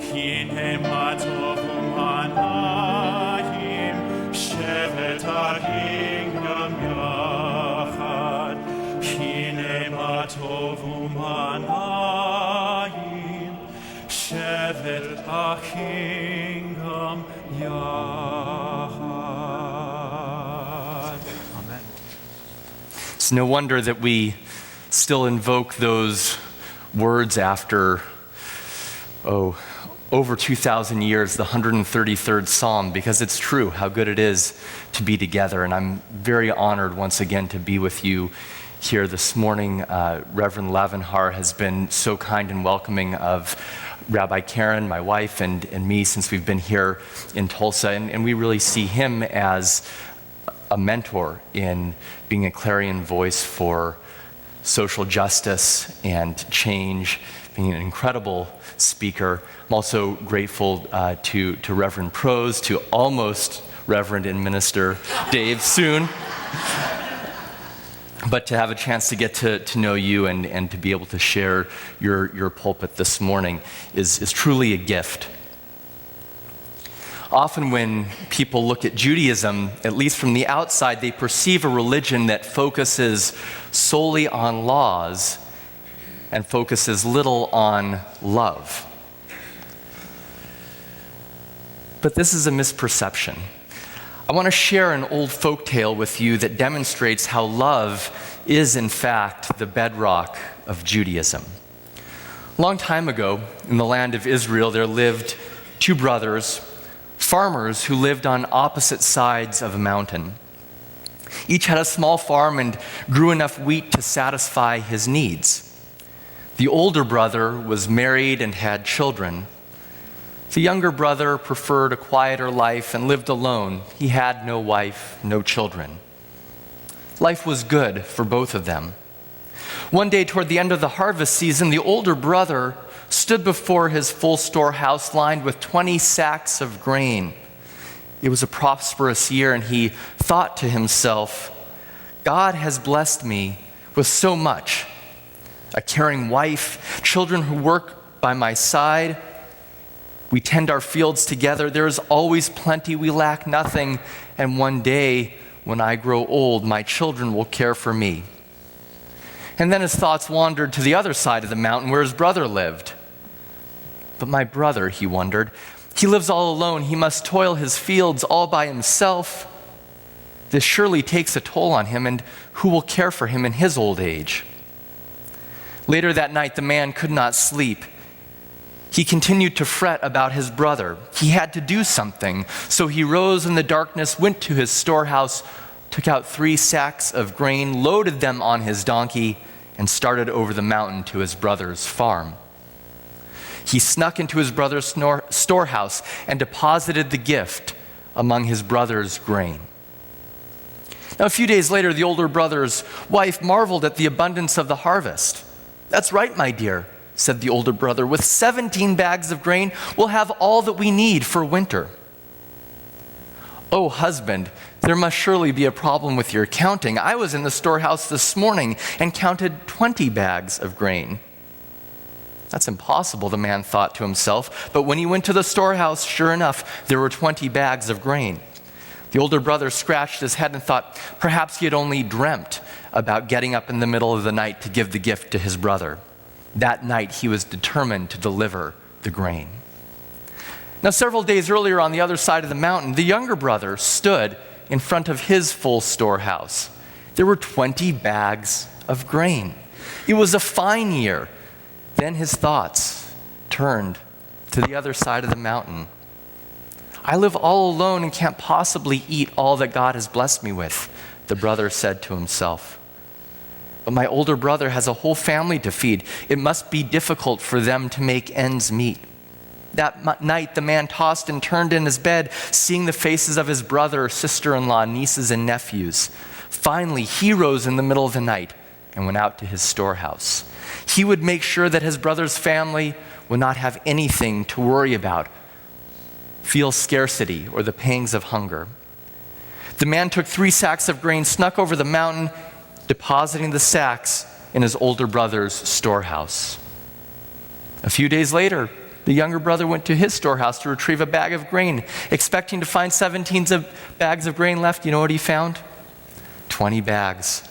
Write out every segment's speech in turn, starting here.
הנה מה טוב ומה נעים, שבת אחים גם יחד. הנה מה טוב ומה נעים, שבת אחים גם יחד. Amen. It's no wonder that we still invoke those words after, over 2,000 years, the 133rd Psalm, because it's true how good it is to be together. And I'm very honored once again to be with you here this morning. Reverend Lavenhar has been so kind and welcoming of Rabbi Karen, my wife, and me since we've been here in Tulsa. And we really see him as a mentor in being a clarion voice for social justice and change, being an incredible speaker. I'm also grateful to Reverend Prose, to almost Reverend and Minister Dave soon. But to have a chance to get to know you and to be able to share your pulpit this morning is truly a gift. Often when people look at Judaism, at least from the outside, they perceive a religion that focuses solely on laws and focuses little on love. But this is a misperception. I want to share an old folk tale with you that demonstrates how love is, in fact, the bedrock of Judaism. A long time ago, in the land of Israel, there lived two brothers, farmers who lived on opposite sides of a mountain. Each had a small farm and grew enough wheat to satisfy his needs. The older brother was married and had children. The younger brother preferred a quieter life and lived alone. He had no wife, no children. Life was good for both of them. One day toward the end of the harvest season, the older brother stood before his full storehouse lined with 20 sacks of grain. It was a prosperous year, and he thought to himself, God has blessed me with so much. A caring wife, children who work by my side. We tend our fields together. There is always plenty. We lack nothing. And one day, when I grow old, my children will care for me. And then his thoughts wandered to the other side of the mountain where his brother lived. But my brother, he wondered, he lives all alone. He must toil his fields all by himself. This surely takes a toll on him, and who will care for him in his old age? Later that night, the man could not sleep. He continued to fret about his brother. He had to do something. So he rose in the darkness, went to his storehouse, took out 3 sacks of grain, loaded them on his donkey, and started over the mountain to his brother's farm. He snuck into his brother's storehouse and deposited the gift among his brother's grain. Now, a few days later, the older brother's wife marveled at the abundance of the harvest. That's right, my dear, said the older brother. With 17 bags of grain, we'll have all that we need for winter. Oh, husband, there must surely be a problem with your counting. I was in the storehouse this morning and counted 20 bags of grain. That's impossible, the man thought to himself. But when he went to the storehouse, sure enough, there were 20 bags of grain. The older brother scratched his head and thought perhaps he had only dreamt about getting up in the middle of the night to give the gift to his brother. That night, he was determined to deliver the grain. Now, several days earlier on the other side of the mountain, the younger brother stood in front of his full storehouse. There were 20 bags of grain. It was a fine year. Then his thoughts turned to the other side of the mountain. I live all alone and can't possibly eat all that God has blessed me with, the brother said to himself. But my older brother has a whole family to feed. It must be difficult for them to make ends meet. That night, the man tossed and turned in his bed, seeing the faces of his brother, sister-in-law, nieces, and nephews. Finally, he rose in the middle of the night and went out to his storehouse. He would make sure that his brother's family would not have anything to worry about, feel scarcity or the pangs of hunger. The man took 3 sacks of grain, snuck over the mountain, depositing the sacks in his older brother's storehouse. A few days later, the younger brother went to his storehouse to retrieve a bag of grain, expecting to find 17 bags of grain left. You know what he found? 20 bags,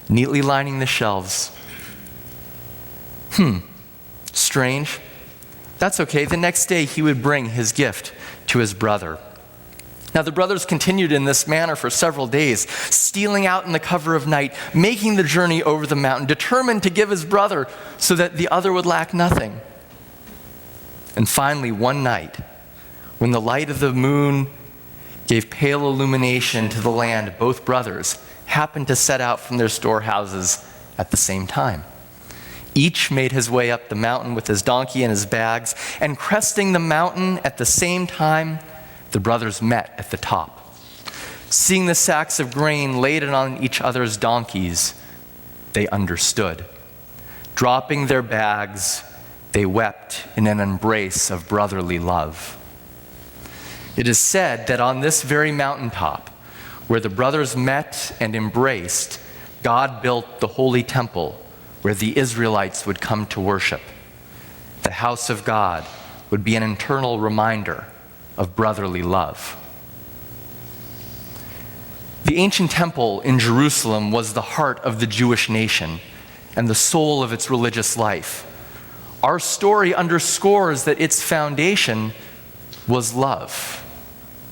neatly lining the shelves. Strange. That's okay. The next day he would bring his gift to his brother. Now the brothers continued in this manner for several days, stealing out in the cover of night, making the journey over the mountain, determined to give his brother so that the other would lack nothing. And finally, one night, when the light of the moon gave pale illumination to the land, both brothers happened to set out from their storehouses at the same time. Each made his way up the mountain with his donkey and his bags, and cresting the mountain at the same time, the brothers met at the top. Seeing the sacks of grain laden on each other's donkeys, they understood. Dropping their bags, they wept in an embrace of brotherly love. It is said that on this very mountaintop, where the brothers met and embraced, God built the holy temple where the Israelites would come to worship. The house of God would be an eternal reminder of brotherly love. The ancient temple in Jerusalem was the heart of the Jewish nation and the soul of its religious life. Our story underscores that its foundation was love.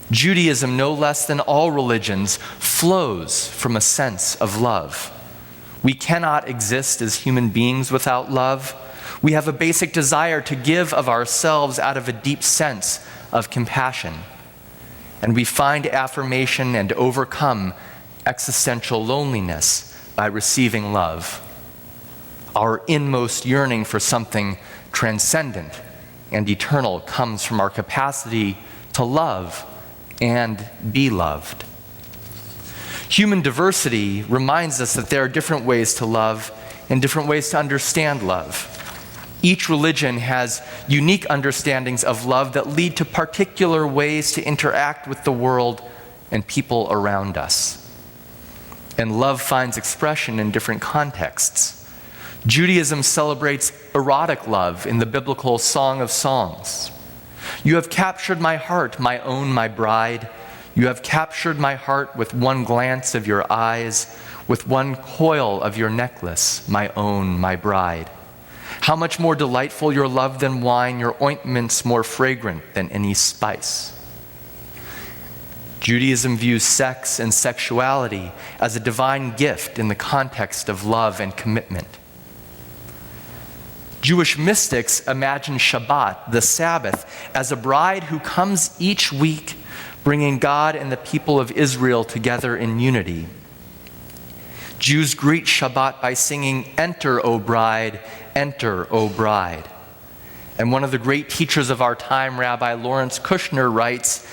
Judaism, no less than all religions, flows from a sense of love. We cannot exist as human beings without love. We have a basic desire to give of ourselves out of a deep sense of compassion. And we find affirmation and overcome existential loneliness by receiving love. Our inmost yearning for something transcendent and eternal comes from our capacity to love and be loved. Human diversity reminds us that there are different ways to love and different ways to understand love. Each religion has unique understandings of love that lead to particular ways to interact with the world and people around us. And love finds expression in different contexts. Judaism celebrates erotic love in the biblical Song of Songs. You have captured my heart, my own, my bride. You have captured my heart with one glance of your eyes, with one coil of your necklace, my own, my bride. How much more delightful your love than wine, your ointments more fragrant than any spice. Judaism views sex and sexuality as a divine gift in the context of love and commitment. Jewish mystics imagine Shabbat, the Sabbath, as a bride who comes each week, bringing God and the people of Israel together in unity. Jews greet Shabbat by singing, "Enter, O bride, enter, O bride." And one of the great teachers of our time, Rabbi Lawrence Kushner, writes,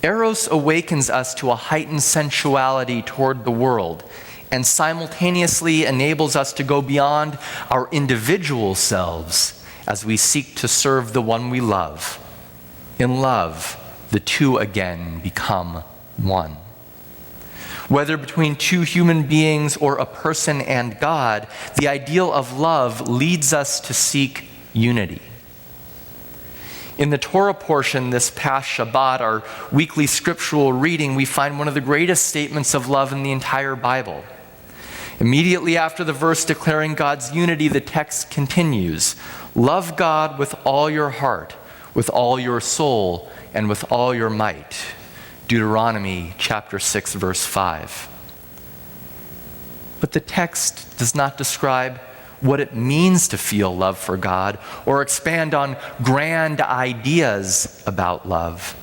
"Eros awakens us to a heightened sensuality toward the world and simultaneously enables us to go beyond our individual selves as we seek to serve the one we love. In love, the two again become one." Whether between two human beings or a person and God, the ideal of love leads us to seek unity. In the Torah portion this past Shabbat, our weekly scriptural reading, we find one of the greatest statements of love in the entire Bible. Immediately after the verse declaring God's unity, the text continues, "Love God with all your heart, with all your soul, and with all your might." Deuteronomy chapter 6, verse 5. But the text does not describe what it means to feel love for God or expand on grand ideas about love.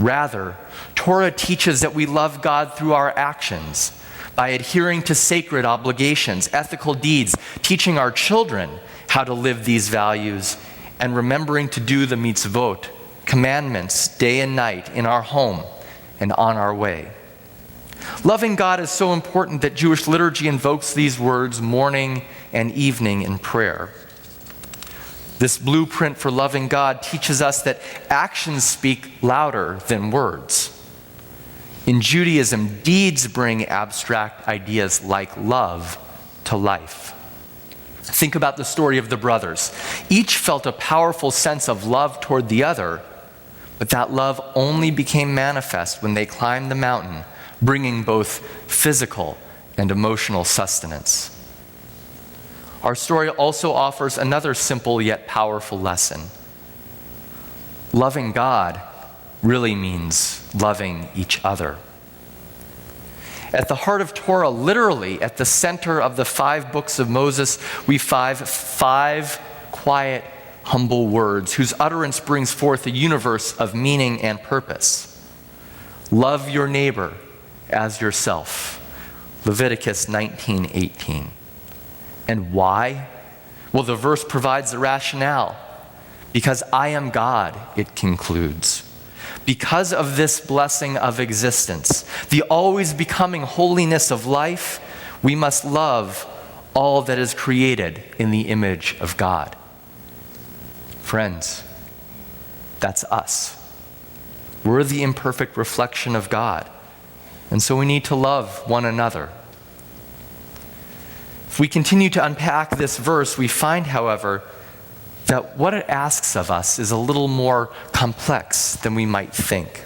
Rather, Torah teaches that we love God through our actions, by adhering to sacred obligations, ethical deeds, teaching our children how to live these values, and remembering to do the mitzvot, commandments, day and night in our home and on our way. Loving God is so important that Jewish liturgy invokes these words morning and evening in prayer. This blueprint for loving God teaches us that actions speak louder than words. In Judaism, deeds bring abstract ideas like love to life. Think about the story of the brothers. Each felt a powerful sense of love toward the other, but that love only became manifest when they climbed the mountain, bringing both physical and emotional sustenance. Our story also offers another simple yet powerful lesson. Loving God really means loving each other. At the heart of Torah, literally at the center of the 5 books of Moses, we find five quiet, humble words whose utterance brings forth a universe of meaning and purpose. Love your neighbor as yourself. Leviticus 19:18. And why? Well, the verse provides the rationale. Because I am God, it concludes. Because of this blessing of existence, the always becoming holiness of life, we must love all that is created in the image of God. Friends, that's us. We're the imperfect reflection of God, and so we need to love one another. If we continue to unpack this verse, we find, however, that what it asks of us is a little more complex than we might think.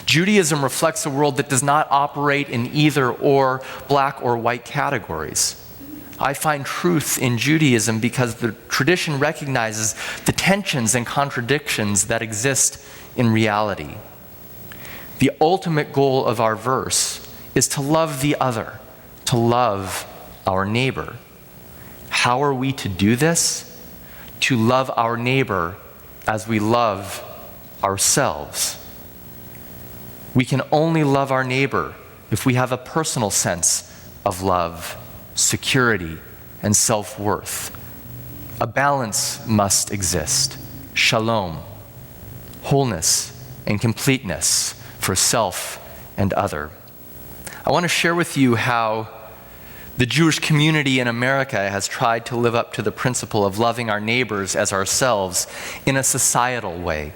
Judaism reflects a world that does not operate in either or black or white categories. I find truth in Judaism because the tradition recognizes the tensions and contradictions that exist in reality. The ultimate goal of our verse is to love the other, to love our neighbor. How are we to do this? To love our neighbor as we love ourselves. We can only love our neighbor if we have a personal sense of love, security, and self-worth. A balance must exist. Shalom, wholeness and completeness for self and other. I want to share with you how the Jewish community in America has tried to live up to the principle of loving our neighbors as ourselves in a societal way.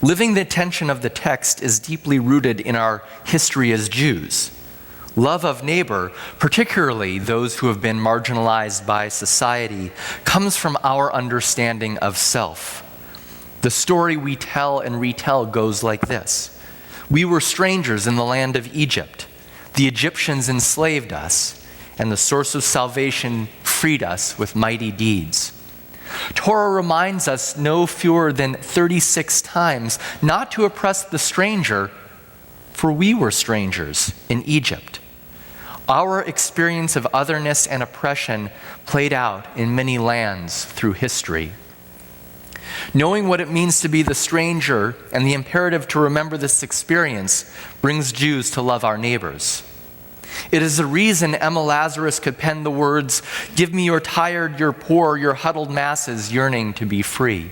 Living the tension of the text is deeply rooted in our history as Jews. Love of neighbor, particularly those who have been marginalized by society, comes from our understanding of self. The story we tell and retell goes like this. We were strangers in the land of Egypt. The Egyptians enslaved us, and the source of salvation freed us with mighty deeds. Torah reminds us no fewer than 36 times not to oppress the stranger, for we were strangers in Egypt. Our experience of otherness and oppression played out in many lands through history. Knowing what it means to be the stranger and the imperative to remember this experience brings Jews to love our neighbors. It is the reason Emma Lazarus could pen the words, "Give me your tired, your poor, your huddled masses yearning to be free."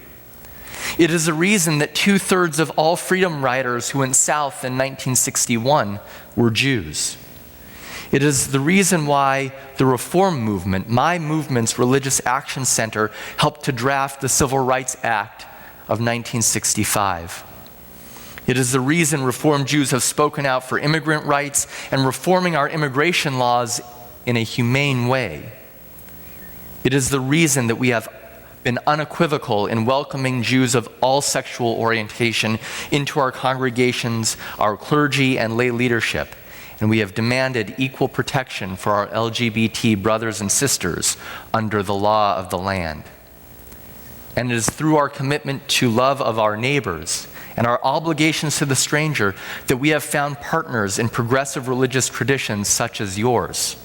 It is the reason that 2/3 of all freedom riders who went south in 1961 were Jews. It is the reason why the Reform Movement, my movement's religious action center, helped to draft the Civil Rights Act of 1965. It is the reason Reformed Jews have spoken out for immigrant rights and reforming our immigration laws in a humane way. It is the reason that we have been unequivocal in welcoming Jews of all sexual orientation into our congregations, our clergy, and lay leadership. And we have demanded equal protection for our LGBT brothers and sisters under the law of the land. And it is through our commitment to love of our neighbors and our obligations to the stranger that we have found partners in progressive religious traditions such as yours.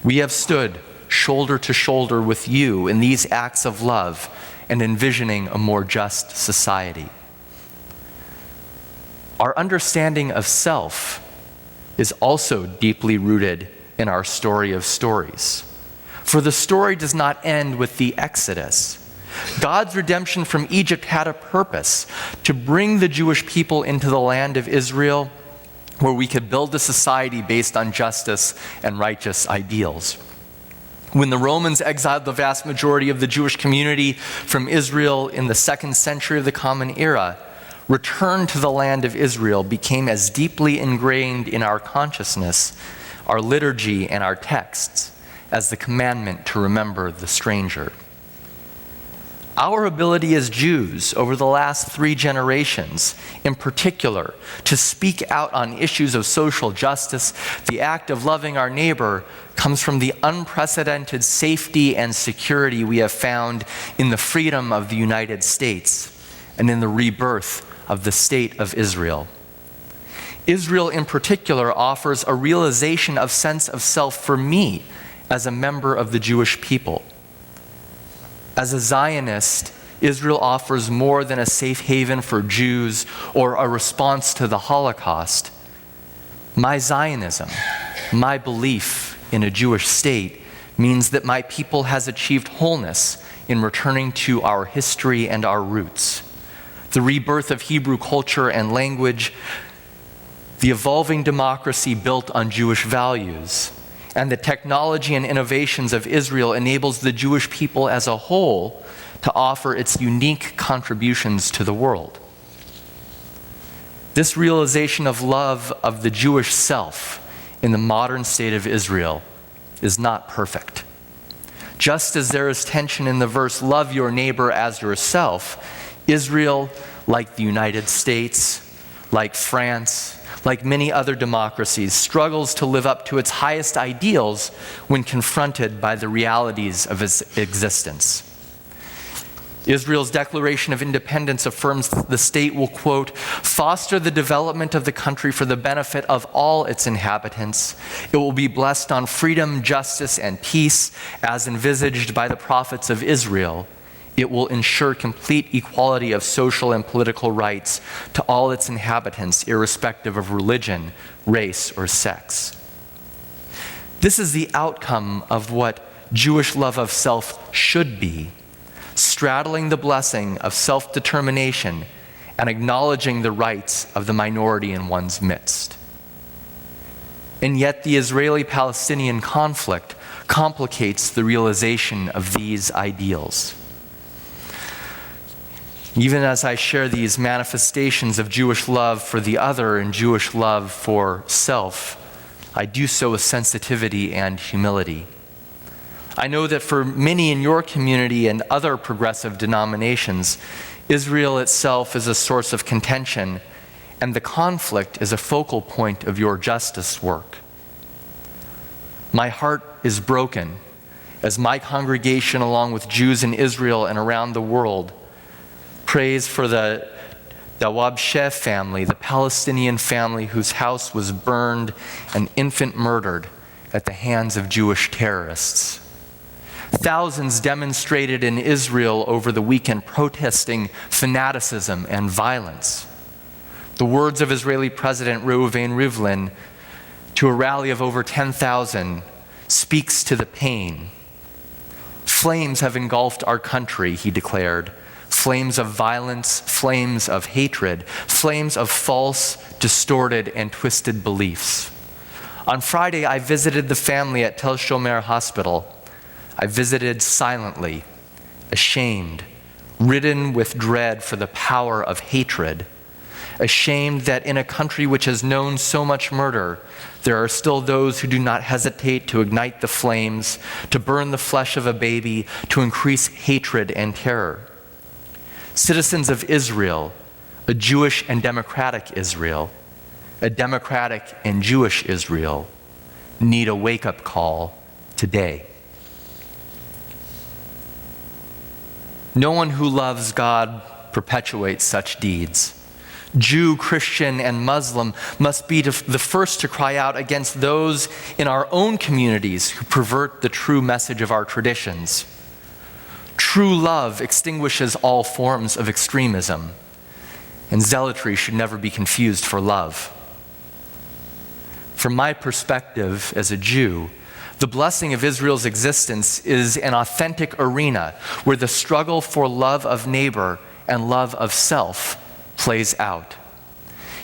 We have stood shoulder to shoulder with you in these acts of love and envisioning a more just society. Our understanding of self is also deeply rooted in our story of stories. For the story does not end with the Exodus. God's redemption from Egypt had a purpose: to bring the Jewish people into the land of Israel where we could build a society based on justice and righteous ideals. When the Romans exiled the vast majority of the Jewish community from Israel in the 2nd century of the Common Era, return to the land of Israel became as deeply ingrained in our consciousness, our liturgy, and our texts as the commandment to remember the stranger. Our ability as Jews over the last 3 generations, in particular, to speak out on issues of social justice, the act of loving our neighbor, comes from the unprecedented safety and security we have found in the freedom of the United States and in the rebirth of the state of Israel. Israel, in particular, offers a realization of sense of self for me as a member of the Jewish people. As a Zionist, Israel offers more than a safe haven for Jews or a response to the Holocaust. My Zionism, my belief in a Jewish state, means that my people has achieved wholeness in returning to our history and our roots. The rebirth of Hebrew culture and language, the evolving democracy built on Jewish values, and the technology and innovations of Israel enables the Jewish people as a whole to offer its unique contributions to the world. This realization of love of the Jewish self in the modern state of Israel is not perfect. Just as there is tension in the verse, "Love your neighbor as yourself," Israel, like the United States, like France, like many other democracies, struggles to live up to its highest ideals when confronted by the realities of its existence. Israel's Declaration of Independence affirms that the state will, quote, "foster the development of the country for the benefit of all its inhabitants. It will be blessed on freedom, justice, and peace, as envisaged by the prophets of Israel. It will ensure complete equality of social and political rights to all its inhabitants, irrespective of religion, race, or sex." This is the outcome of what Jewish love of self should be, straddling the blessing of self-determination and acknowledging the rights of the minority in one's midst. And yet the Israeli-Palestinian conflict complicates the realization of these ideals. Even as I share these manifestations of Jewish love for the other and Jewish love for self, I do so with sensitivity and humility. I know that for many in your community and other progressive denominations, Israel itself is a source of contention, and the conflict is a focal point of your justice work. My heart is broken as my congregation, along with Jews in Israel and around the world, prays for the Dawabsheh family, the Palestinian family whose house was burned, an infant murdered at the hands of Jewish terrorists. Thousands demonstrated in Israel over the weekend protesting fanaticism and violence. The words of Israeli President Reuven Rivlin to a rally of over 10,000 speaks to the pain. "Flames have engulfed our country," he declared. "Flames of violence, flames of hatred, flames of false, distorted, and twisted beliefs." On Friday, I visited the family at Tel Shomer Hospital. I visited silently, ashamed, ridden with dread for the power of hatred, ashamed that in a country which has known so much murder, there are still those who do not hesitate to ignite the flames, to burn the flesh of a baby, to increase hatred and terror. Citizens of Israel, a Jewish and democratic Israel, a democratic and Jewish Israel, need a wake-up call today. No one who loves God perpetuates such deeds. Jew, Christian, and Muslim must be the first to cry out against those in our own communities who pervert the true message of our traditions. True love extinguishes all forms of extremism, and zealotry should never be confused for love. From my perspective as a Jew, the blessing of Israel's existence is an authentic arena where the struggle for love of neighbor and love of self plays out.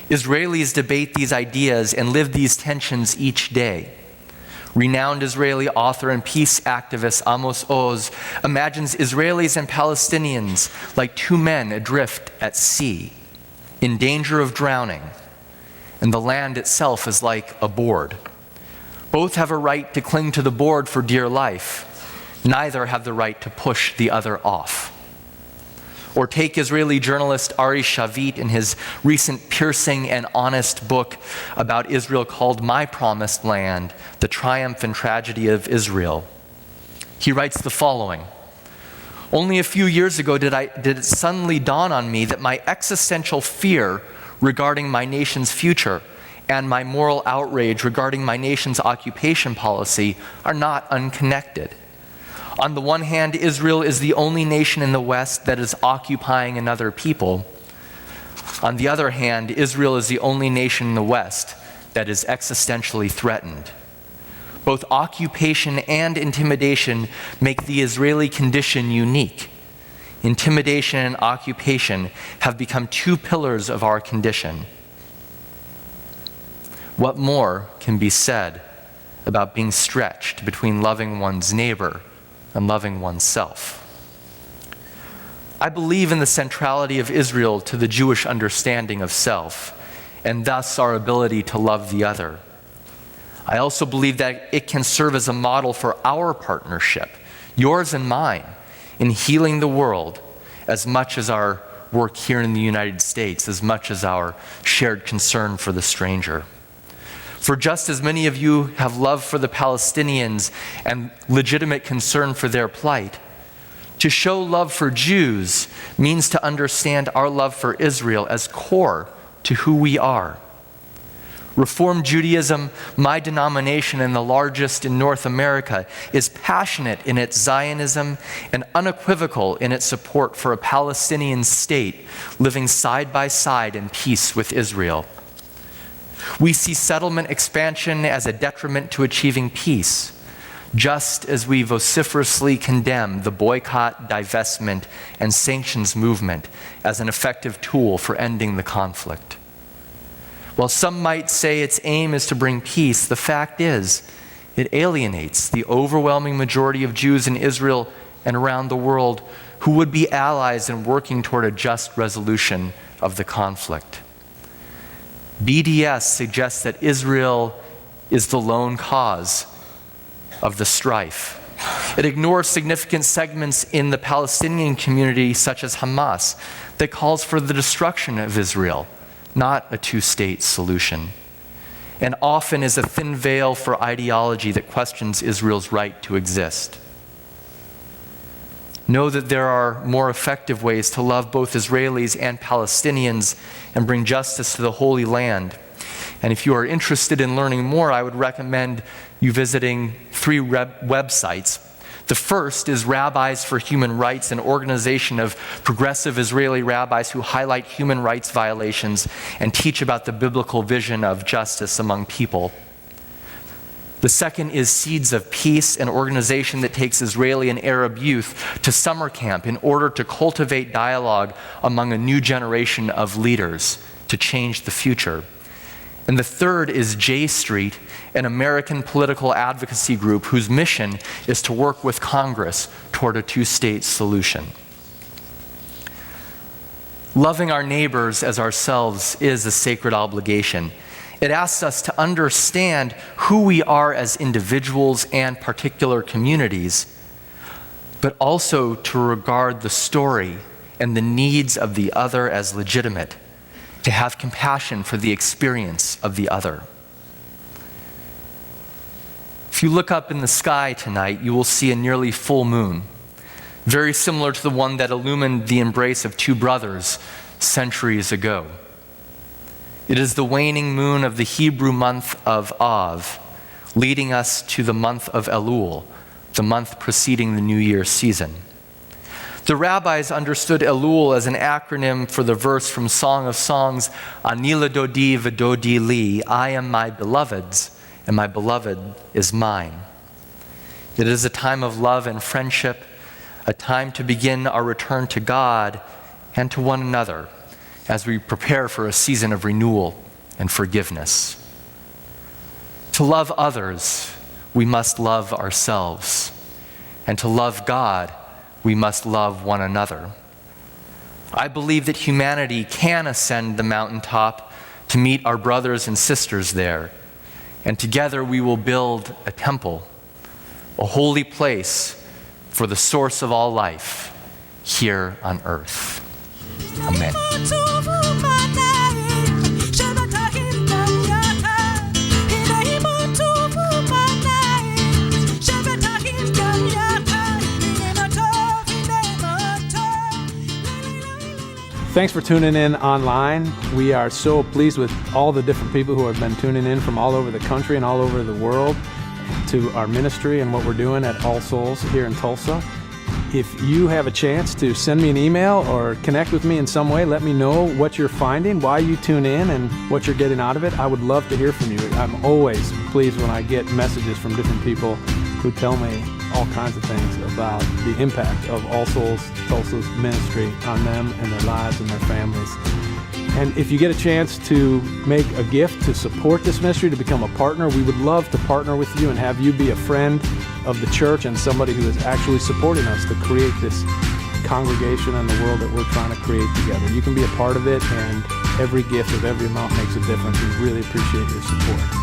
Israelis debate these ideas and live these tensions each day. Renowned Israeli author and peace activist Amos Oz imagines Israelis and Palestinians like two men adrift at sea, in danger of drowning, and the land itself is like a board. Both have a right to cling to the board for dear life. Neither have the right to push the other off. Or take Israeli journalist Ari Shavit in his recent piercing and honest book about Israel called My Promised Land, The Triumph and Tragedy of Israel. He writes the following: "Only a few years ago did it suddenly dawn on me that my existential fear regarding my nation's future and my moral outrage regarding my nation's occupation policy are not unconnected. On the one hand, Israel is the only nation in the West that is occupying another people. On the other hand, Israel is the only nation in the West that is existentially threatened. Both occupation and intimidation make the Israeli condition unique. Intimidation and occupation have become two pillars of our condition. What more can be said about being stretched between loving one's neighbor and loving oneself? I believe in the centrality of Israel to the Jewish understanding of self, and thus our ability to love the other. I also believe that it can serve as a model for our partnership, yours and mine, in healing the world as much as our work here in the United States, as much as our shared concern for the stranger. For just as many of you have love for the Palestinians and legitimate concern for their plight, to show love for Jews means to understand our love for Israel as core to who we are. Reform Judaism, my denomination and the largest in North America, is passionate in its Zionism and unequivocal in its support for a Palestinian state living side by side in peace with Israel. We see settlement expansion as a detriment to achieving peace, just as we vociferously condemn the boycott, divestment, and sanctions movement as an effective tool for ending the conflict. While some might say its aim is to bring peace, the fact is it alienates the overwhelming majority of Jews in Israel and around the world who would be allies in working toward a just resolution of the conflict. BDS suggests that Israel is the lone cause of the strife. It ignores significant segments in the Palestinian community, such as Hamas, that calls for the destruction of Israel, not a two-state solution, and often is a thin veil for ideology that questions Israel's right to exist. Know that there are more effective ways to love both Israelis and Palestinians and bring justice to the Holy Land. And if you are interested in learning more, I would recommend you visiting 3 websites. The first is Rabbis for Human Rights, an organization of progressive Israeli rabbis who highlight human rights violations and teach about the biblical vision of justice among people. The second is Seeds of Peace, an organization that takes Israeli and Arab youth to summer camp in order to cultivate dialogue among a new generation of leaders to change the future. And the third is J Street, an American political advocacy group whose mission is to work with Congress toward a two-state solution. Loving our neighbors as ourselves is a sacred obligation. It asks us to understand who we are as individuals and particular communities, but also to regard the story and the needs of the other as legitimate, to have compassion for the experience of the other. If you look up in the sky tonight, you will see a nearly full moon, very similar to the one that illumined the embrace of 2 brothers centuries ago. It is the waning moon of the Hebrew month of Av, leading us to the month of Elul, the month preceding the New Year season. The rabbis understood Elul as an acronym for the verse from Song of Songs, Ani ledodi v'dodi li, I am my beloved's, and my beloved is mine. It is a time of love and friendship, a time to begin our return to God and to one another, as we prepare for a season of renewal and forgiveness. To love others, we must love ourselves. And to love God, we must love one another. I believe that humanity can ascend the mountaintop to meet our brothers and sisters there. And together we will build a temple, a holy place for the source of all life here on earth. Amen. Thanks for tuning in online. We are so pleased with all the different people who have been tuning in from all over the country and all over the world to our ministry and what we're doing at All Souls here in Tulsa. If you have a chance to send me an email or connect with me in some way, let me know what you're finding, why you tune in, and what you're getting out of it. I would love to hear from you. I'm always pleased when I get messages from different people who tell me all kinds of things about the impact of All Souls Tulsa's ministry on them and their lives and their families. And if you get a chance to make a gift to support this ministry, to become a partner, we would love to partner with you and have you be a friend of the church and somebody who is actually supporting us to create this congregation and the world that we're trying to create together. You can be a part of it, and every gift of every amount makes a difference. We really appreciate your support.